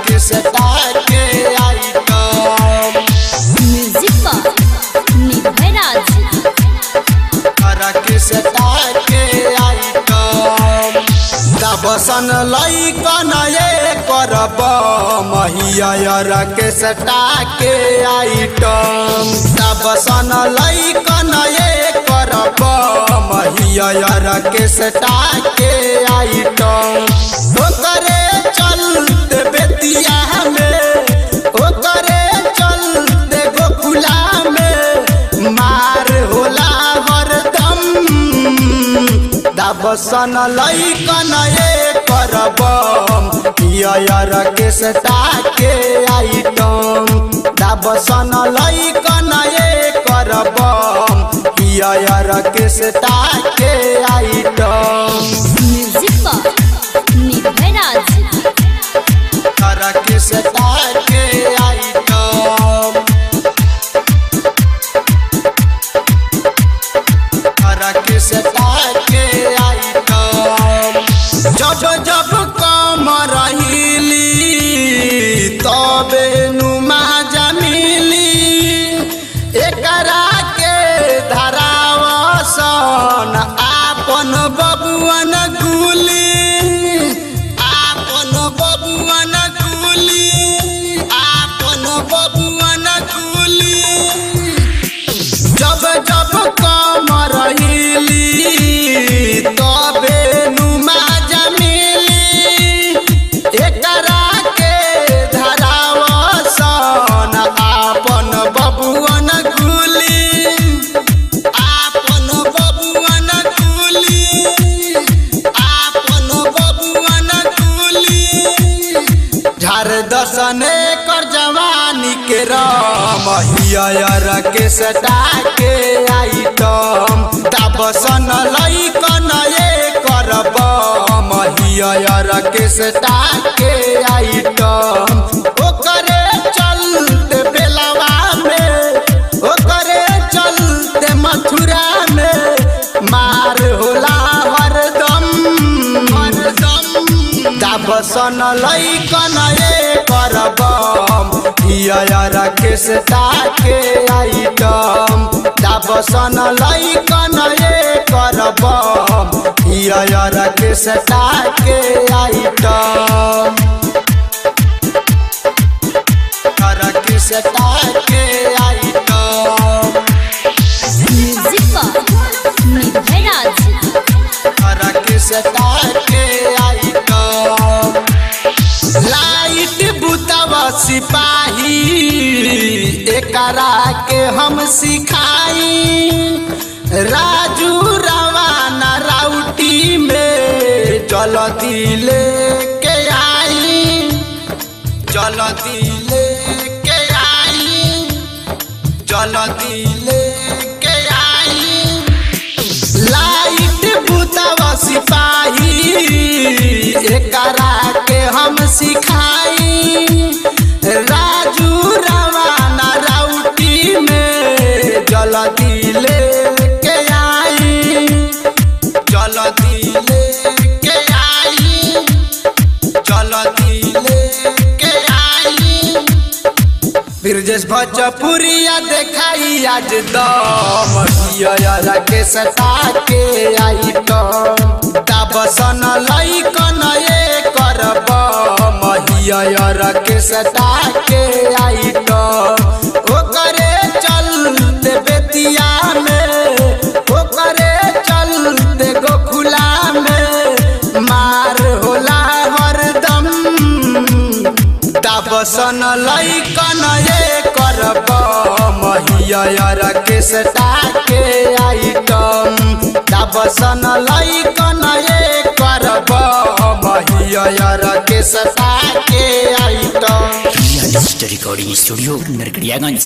के सटा के आइटम म्यूजिक निर्भय राज के सटा के आइटम दबसन लइकन ये करब महियर के सटा के आइटम दबसन लइकन ये करब महियर के सटा के आइटम ओकरे चलते बेतिया में ओकरे चलते गोकुला में मार होला हरदम दबसन लइकन ये करब हियर के सटा के आइटम दबसन लइकन ये करब हियर के सटा के आइटम म्यूजिक निर्भय राज के सटा के आइटम के सटा के आइटम जब जब कम रहीली तबे नुमा जमीली एकरा के धरावसन आपन बबुअन गुली आपन बबुअन गुली आपन बबुअन गुली जब जब कम रहीली तबे नुमा जमीली एकरा के धरावसन आपन बबुअन गुली आपन बबुअन गुली आपन बबुअन गुली झार दसने कर जवानी के राम हियर के सटा के आइटम दबसन लइकन ये करब हियर के सटा के आइटम ओकरे चलते बेलवा में ओकरे चलते मथुरा में मार होला हरदम हरदम दबसन लइकन ये करब हियर के सटा के आइटम दबसन लइकन ये करब हियर के सटा के आइटम के सटा के आइटम म्यूजिक निर्भय राज के सटा के आइटम लाइट बुतवा सिपाही एकरा के हम सिखाई राजू रवाना राउटी में जल्दी लेके आई जल्दी लेके आई जल्दी लेके आई लाइट बुतवा सिपाही एकरा के हम सिखाई राजू रवाना राउटी में जल्दी लेके आई जल्दी लेके आई जल्दी लेके आई ब्रजेश भोजपुरिया देखाई आज दम हियर के सटा के आइटम दबसन लइकन ये करब हियर के सटा के आइटम ओकरे चलते बेतिया में ओकरे चलते गोकुला में मार होला हरदम दबसन लइकन ये करब हियर के सटा के आइटम दबसन लइकन ये करब हियर के सटा के आइटम रिकॉर्डिंग स्टूडियो नरकड़ियागंज।